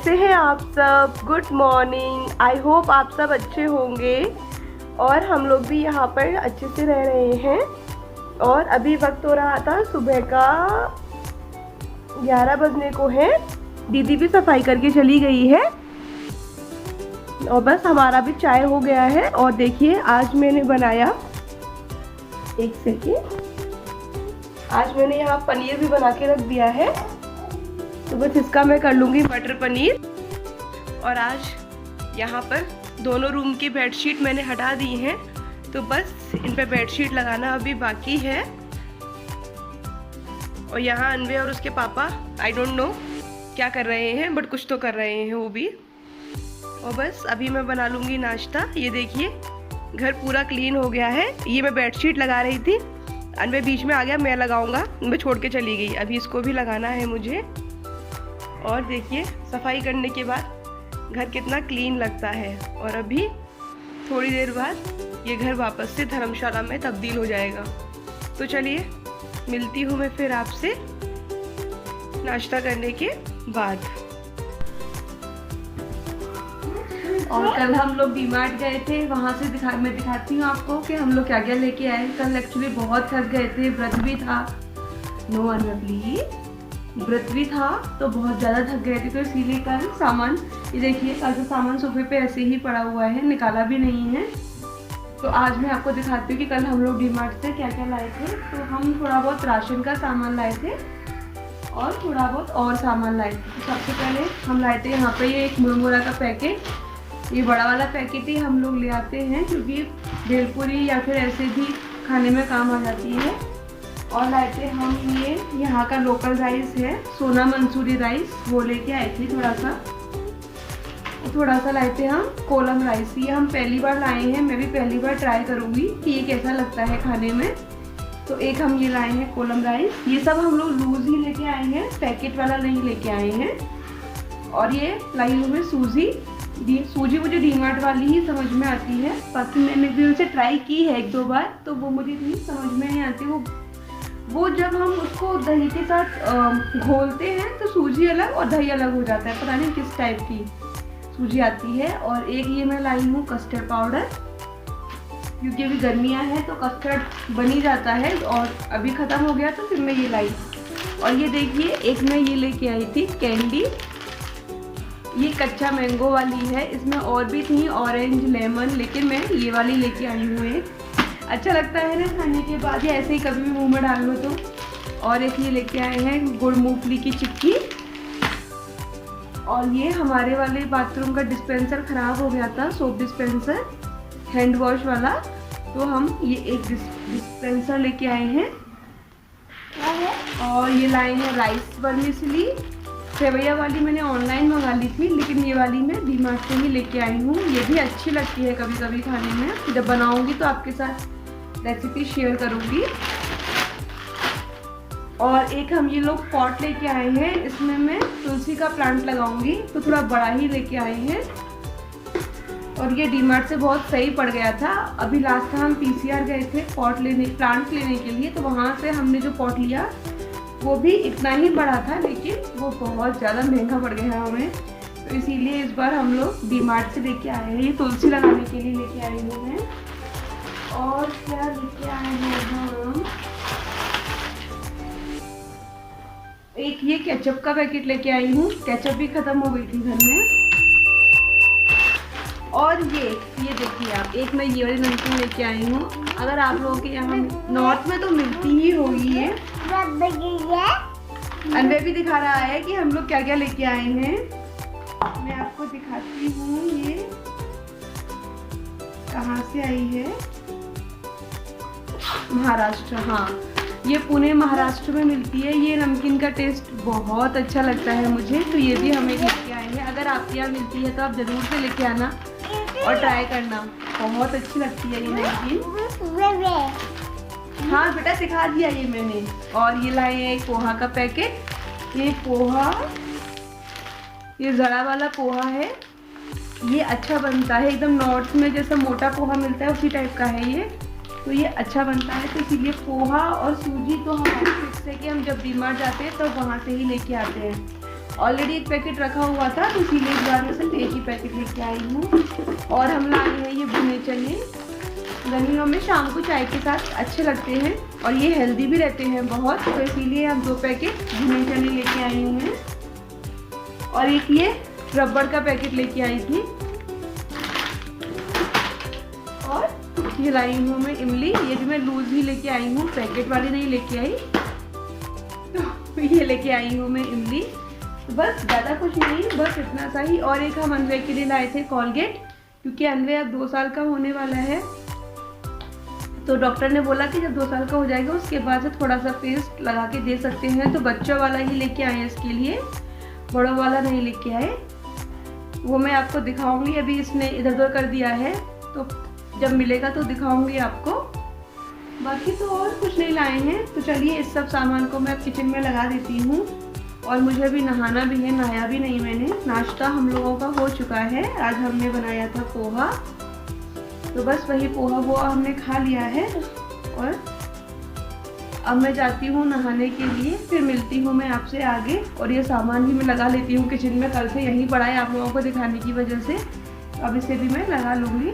कैसे हैं आप सब? Good morning. आई होप आप सब अच्छे होंगे और हम लोग भी यहाँ पर अच्छे से रह रहे हैं। और अभी वक्त हो रहा था सुबह का 11 बजने को है। दीदी भी सफाई करके चली गई है और बस हमारा भी चाय हो गया है। और देखिए आज मैंने बनाया, एक सेकेंड, आज मैंने यहाँ पनीर भी बना के रख दिया है, तो बस इसका मैं कर लूँगी मटर पनीर। और आज यहाँ पर दोनों रूम की बेडशीट मैंने हटा दी हैं, तो बस इन पे बेडशीट लगाना अभी बाकी है। और यहाँ अनवे और उसके पापा आई डोंट नो क्या कर रहे हैं, बट कुछ तो कर रहे हैं वो भी। और बस अभी मैं बना लूँगी नाश्ता। ये देखिए घर पूरा क्लीन हो गया है। ये मैं बेडशीट लगा रही थी, अनवे बीच में आ गया, मैं लगाऊंगा, मैं छोड़ के चली गई। अभी इसको भी लगाना है मुझे। और देखिए सफाई करने के बाद घर कितना क्लीन लगता है। और अभी थोड़ी देर बाद ये घर वापस से धर्मशाला में तब्दील हो जाएगा। तो चलिए मिलती हूँ मैं फिर आपसे नाश्ता करने के बाद। और कल हम लोग डीमार्ट गए थे, वहाँ से मैं दिखाती हूँ आपको कि हम लोग क्या क्या लेके आए। कल एक्चुअली बहुत थक गए थे, व्रत भी था, नो अनवे प्लीज, व्रत भी था तो बहुत ज़्यादा थक गए थे, तो इसीलिए कल सामान, ये देखिए कल का सामान सोफे पे ऐसे ही पड़ा हुआ है, निकाला भी नहीं है। तो आज मैं आपको दिखाती हूँ कि कल हम लोग डीमार्ट से क्या क्या लाए थे। तो हम थोड़ा बहुत राशन का सामान लाए थे और थोड़ा बहुत और सामान लाए थे। तो सबसे पहले हम लाए थे यहाँ पे ये एक मुरमुरा का पैकेट। ये बड़ा वाला पैकेट ही हम लोग ले आते हैं क्योंकि भेलपुरी या फिर ऐसे भी खाने में काम आ जाती है। और लाए थे हम ये यहाँ का लोकल राइस है, सोना मंसूरी राइस, वो लेके आए थे थोड़ा सा लाए थे हम कोलम राइस। ये हम पहली बार लाए हैं, मैं भी पहली बार ट्राई करूँगी कि ये कैसा लगता है खाने में। तो एक हम ये लाए हैं कोलम राइस। ये सब हम लोग लूज ही लेके आए हैं, पैकेट वाला नहीं लेके आए हैं। और ये लाई हूँ मैं सूजी मुझे डीमार्ट वाली ही समझ में आती है, बाकी मैंने भी उनसे ट्राई की है एक दो बार, तो वो मुझे इतनी समझ में नहीं आती। वो जब हम उसको दही के साथ घोलते हैं तो सूजी अलग और दही अलग हो जाता है, पता नहीं किस टाइप की सूजी आती है। और एक ये मैं लाई हूँ कस्टर्ड पाउडर, क्योंकि अभी गर्मियाँ हैं तो कस्टर्ड बन ही जाता है और अभी ख़त्म हो गया तो फिर मैं ये लाई। और ये देखिए एक मैं ये लेके आई थी कैंडी, ये कच्चा मैंगो वाली है, इसमें और भी थी ऑरेंज लेमन, लेकिन मैं ये वाली लेके आई हूँ। एक अच्छा लगता है ना खाने के बाद, या ऐसे ही कभी भी मुँह में डाल लो तो। और एक ये लेके आए हैं गुड़ मूंगफली की चिक्की। और ये हमारे वाले बाथरूम का डिस्पेंसर ख़राब हो गया था, सोप डिस्पेंसर हैंड वॉश वाला, तो हम ये एक डिस्पेंसर लेके आए हैं। और ये लाए हैं राइस वर्मिसेली, सेवैया वाली मैंने ऑनलाइन मंगा ली थी, लेकिन ये वाली मैं डीमार्ट से ही लेके आई हूँ। ये भी अच्छी लगती है कभी कभी खाने में, जब बनाऊँगी तो आपके साथ रेसिपी शेयर करूँगी। और एक हम ये लोग पॉट लेके आए हैं, इसमें मैं तुलसी का प्लांट लगाऊंगी, तो थोड़ा बड़ा ही लेके आए हैं। और ये डीमार्ट से बहुत सही पड़ गया था। अभी लास्ट टाइम हम पीसीआर गए थे प्लांट लेने के लिए, तो वहाँ से हमने जो पॉट लिया वो भी इतना ही बड़ा था, लेकिन वो बहुत ज़्यादा महंगा पड़ गया हमें, तो इसीलिए इस बार हम लोग डीमार्ट से लेके आए हैं। ये तुलसी लगाने के लिए लेके आए हुए हैं। और क्या लेके आए हैं हम, एक ये केचप का पैकेट लेके आई हूँ, केचप भी खत्म हो गई थी घर में। और ये देखिए आप, एक मैं ये वाली नमकीन लेके आई हूँ। अगर आप लोगों के यहाँ नॉर्थ में तो मिलती ही होगी ये। अनवे भी दिखा रहा है कि हम लोग क्या क्या लेके आए हैं, मैं आपको दिखाती हूँ। ये कहाँ से आई है, महाराष्ट्र, हाँ ये पुणे महाराष्ट्र में मिलती है। ये नमकीन का टेस्ट बहुत अच्छा लगता है मुझे, तो ये भी हमें लेके आए हैं। अगर आपके यहाँ मिलती है तो आप ज़रूर से लेके आना और ट्राई करना, बहुत अच्छी लगती है ये नमकीन। हाँ बेटा सिखा दिया ये मैंने। और ये लाए हैं एक पोहा का पैकेट। ये पोहा, ये ज़रा वाला पोहा है, ये अच्छा बनता है, एकदम नॉर्थ में जैसा मोटा पोहा मिलता है उसी टाइप का है ये, तो ये अच्छा बनता है। तो इसीलिए पोहा और सूजी तो हमारी फिक्स है कि हम जब डीमार्ट जाते हैं तो वहाँ से ही लेके आते हैं। ऑलरेडी एक पैकेट रखा हुआ था तो इसीलिए इस बार मैं सिर्फ एक ही पैकेट लेके आई हूँ। और हम लाए हैं ये भुने चने, गर्मियों में शाम को चाय के साथ अच्छे लगते हैं और ये हेल्दी भी रहते हैं बहुत, तो इसीलिए हम 2 पैकेट भुने चने लेके आई हूँ मैं। और एक ये रबड़ का पैकेट लेके आई थी। और ये लाई हूँ मैं इमली, ये भी मैं लूज ही लेके आई हूँ, पैकेट वाली नहीं लेके आई। तो ये लेके आई हूँ मैं इमली। तो बस ज़्यादा कुछ नहीं, बस इतना सा ही। और एक हम अनवे के लिए लाए थे कोलगेट, क्योंकि अनवे अब 2 साल का होने वाला है। तो डॉक्टर ने बोला कि जब 2 साल का हो जाएगा उसके बाद से थोड़ा सा पेस्ट लगा के दे सकते हैं। तो बच्चों वाला ही लेके आए हैं इसके लिए, बड़ों वाला नहीं लेके आए। वो मैं आपको दिखाऊंगी, अभी इसने इधर उधर कर दिया है, तो जब मिलेगा तो दिखाऊंगी आपको। बाकी तो और कुछ नहीं लाए हैं। तो चलिए इस सब सामान को मैं किचन में लगा देती हूँ। और मुझे अभी नहाना भी है, नहाया भी नहीं मैंने। नाश्ता हम लोगों का हो चुका है, आज हमने बनाया था पोहा, तो बस वही पोहा वो हमने खा लिया है। और अब मैं जाती हूँ नहाने के लिए, फिर मिलती हूँ मैं आपसे आगे। और ये सामान भी मैं लगा लेती हूँ किचन में, कल से यहीं पड़ा है आप लोगों को दिखाने की वजह से, अब इसे भी मैं लगा लूँगी।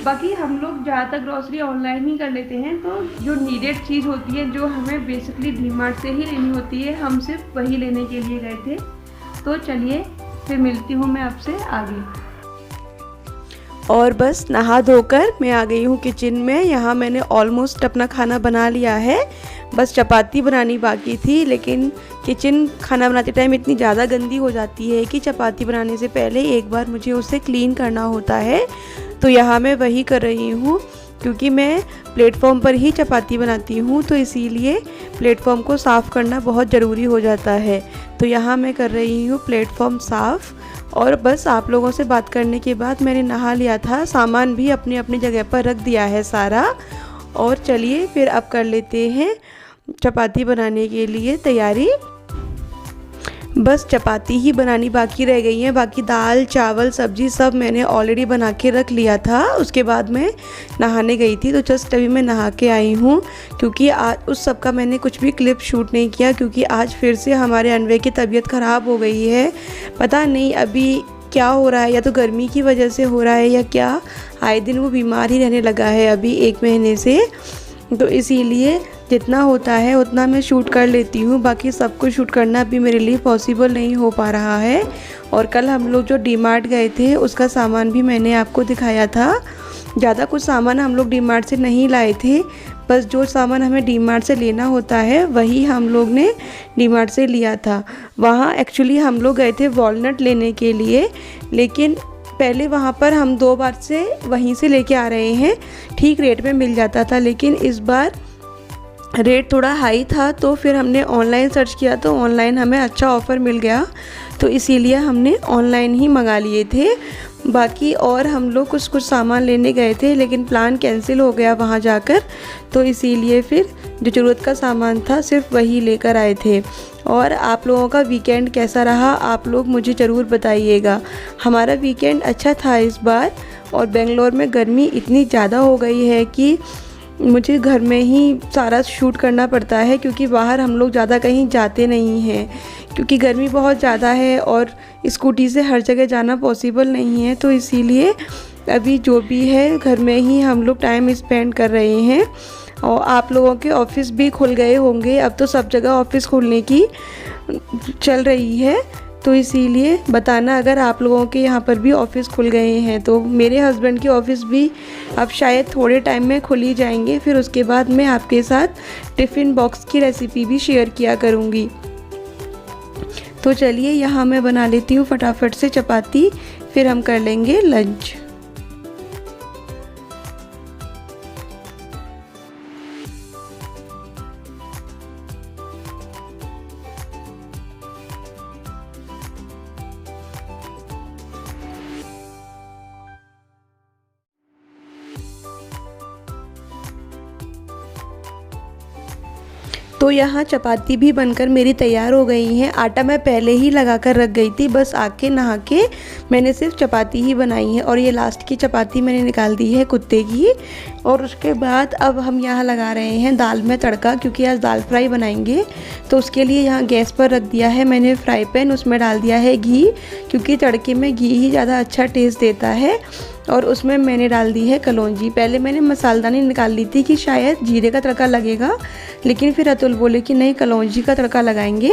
बाकी हम लोग ज़्यादातर ग्रॉसरी ऑनलाइन ही कर लेते हैं, तो जो नीडेड चीज़ होती है, जो हमें बेसिकली डीमार्ट से ही लेनी होती है, हम सिर्फ वही लेने के लिए गए थे। तो चलिए फिर मिलती हूँ मैं आपसे आगे। और बस नहा धोकर मैं आ गई हूँ किचन में। यहाँ मैंने ऑलमोस्ट अपना खाना बना लिया है, बस चपाती बनानी बाकी थी। लेकिन किचन खाना बनाते टाइम इतनी ज़्यादा गंदी हो जाती है कि चपाती बनाने से पहले एक बार मुझे उसे क्लीन करना होता है। तो यहाँ मैं वही कर रही हूँ, क्योंकि मैं प्लेटफॉर्म पर ही चपाती बनाती हूँ, तो इसीलिए प्लेटफॉर्म को साफ़ करना बहुत ज़रूरी हो जाता है। तो यहाँ मैं कर रही हूँ प्लेटफॉर्म साफ़। और बस आप लोगों से बात करने के बाद मैंने नहा लिया था, सामान भी अपनी अपनी जगह पर रख दिया है सारा। और चलिए फिर अब कर लेते हैं चपाती बनाने के लिए तैयारी। बस चपाती ही बनानी बाकी रह गई है, बाकी दाल चावल सब्जी सब मैंने ऑलरेडी बना के रख लिया था। उसके बाद मैं नहाने गई थी, तो जस्ट अभी मैं नहा के आई हूँ, क्योंकि आज उस सब का मैंने कुछ भी क्लिप शूट नहीं किया, क्योंकि आज फिर से हमारे अनवे की तबीयत ख़राब हो गई है। पता नहीं अभी क्या हो रहा है, या तो गर्मी की वजह से हो रहा है या क्या, आए दिन वो बीमार ही रहने लगा है अभी 1 महीने से। तो इसीलिए जितना होता है उतना मैं शूट कर लेती हूँ, बाकी सब कुछ शूट करना भी मेरे लिए पॉसिबल नहीं हो पा रहा है। और कल हम लोग जो डीमार्ट गए थे उसका सामान भी मैंने आपको दिखाया था। ज़्यादा कुछ सामान हम लोग डीमार्ट से नहीं लाए थे, बस जो सामान हमें डीमार्ट से लेना होता है वही हम लोग ने डीमार्ट से लिया था। वहाँ एक्चुअली हम लोग गए थे वॉलनट लेने के लिए, लेकिन पहले वहाँ पर हम 2 बार से वहीं से लेके आ रहे हैं, ठीक रेट में मिल जाता था। लेकिन इस बार रेट थोड़ा हाई था, तो फिर हमने ऑनलाइन सर्च किया तो ऑनलाइन हमें अच्छा ऑफ़र मिल गया, तो इसीलिए हमने ऑनलाइन ही मंगा लिए थे। बाकी और हम लोग कुछ सामान लेने गए थे, लेकिन प्लान कैंसिल हो गया वहाँ जाकर, तो इसीलिए फिर जो ज़रूरत का सामान था सिर्फ वही लेकर आए थे। और आप लोगों का वीकेंड कैसा रहा आप लोग मुझे ज़रूर बताइएगा। हमारा वीकेंड अच्छा था इस बार। और बेंगलोर में गर्मी इतनी ज़्यादा हो गई है कि मुझे घर में ही सारा शूट करना पड़ता है, क्योंकि बाहर हम लोग ज़्यादा कहीं जाते नहीं हैं, क्योंकि गर्मी बहुत ज़्यादा है और स्कूटी से हर जगह जाना पॉसिबल नहीं है। तो इसीलिए अभी जो भी है घर में ही हम लोग टाइम स्पेंड कर रहे हैं। और आप लोगों के ऑफ़िस भी खुल गए होंगे, अब तो सब जगह ऑफ़िस खुलने की चल रही है, तो इसीलिए बताना अगर आप लोगों के यहाँ पर भी ऑफ़िस खुल गए हैं। तो मेरे हस्बैंड के ऑफ़िस भी अब शायद थोड़े टाइम में खुल ही जाएंगे, फिर उसके बाद मैं आपके साथ टिफ़िन बॉक्स की रेसिपी भी शेयर किया करूँगी। तो चलिए यहाँ मैं बना लेती हूँ फटाफट से चपाती, फिर हम कर लेंगे लंच। तो यहाँ चपाती भी बनकर मेरी तैयार हो गई हैं। आटा मैं पहले ही लगा कर रख गई थी, बस आके नहा के मैंने सिर्फ चपाती ही बनाई है। और ये लास्ट की चपाती मैंने निकाल दी है कुत्ते की। और उसके बाद अब हम यहाँ लगा रहे हैं दाल में तड़का, क्योंकि आज दाल फ्राई बनाएंगे। तो उसके लिए यहाँ गैस पर रख दिया है मैंने फ्राई पैन, उसमें डाल दिया है घी, क्योंकि तड़के में घी ही ज़्यादा अच्छा टेस्ट देता है। और उसमें मैंने डाल दी है कलौंजी। पहले मैंने मसालदानी निकाल ली थी कि शायद जीरे का तड़का लगेगा, लेकिन फिर अतुल बोले कि नहीं, कलौंजी का तड़का लगाएंगे,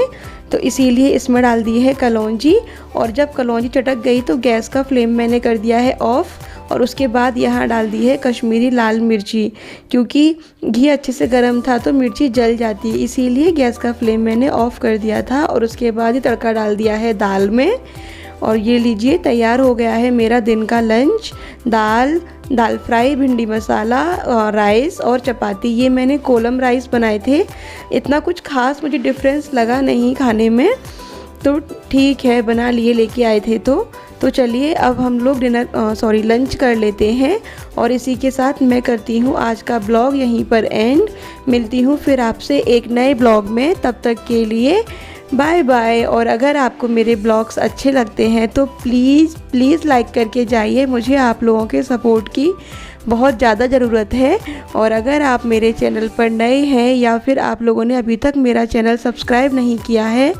तो इसीलिए इसमें डाल दी है कलौंजी। और जब कलौंजी चटक गई तो गैस का फ्लेम मैंने कर दिया है ऑफ़। और उसके बाद यहाँ डाल दी है कश्मीरी लाल मिर्ची, क्योंकि घी अच्छे से गर्म था तो मिर्ची जल जाती है, इसीलिए गैस का फ्लेम मैंने ऑफ़ कर दिया था। और उसके बाद ये तड़का डाल दिया है दाल में। और ये लीजिए तैयार हो गया है मेरा दिन का लंच। दाल फ्राई, भिंडी मसाला, राइस और चपाती। ये मैंने कोलम राइस बनाए थे। इतना कुछ खास मुझे डिफरेंस लगा नहीं खाने में, तो ठीक है, बना लिए लेके आए थे तो चलिए अब हम लोग लंच कर लेते हैं। और इसी के साथ मैं करती हूँ आज का ब्लॉग यहीं पर एंड। मिलती हूँ फिर आपसे एक नए ब्लॉग में, तब तक के लिए बाय बाय। और अगर आपको मेरे ब्लॉग्स अच्छे लगते हैं तो प्लीज़ लाइक करके जाइए, मुझे आप लोगों के सपोर्ट की बहुत ज़्यादा ज़रूरत है। और अगर आप मेरे चैनल पर नए हैं या फिर आप लोगों ने अभी तक मेरा चैनल सब्सक्राइब नहीं किया है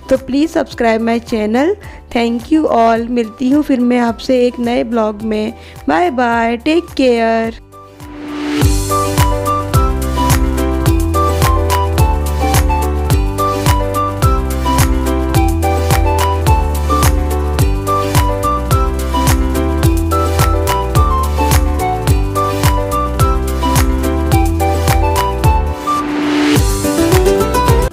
तो please subscribe my channel. Thank you all. मिलती हूँ फिर मैं आपसे एक नए ब्लॉग में। Bye bye, take care.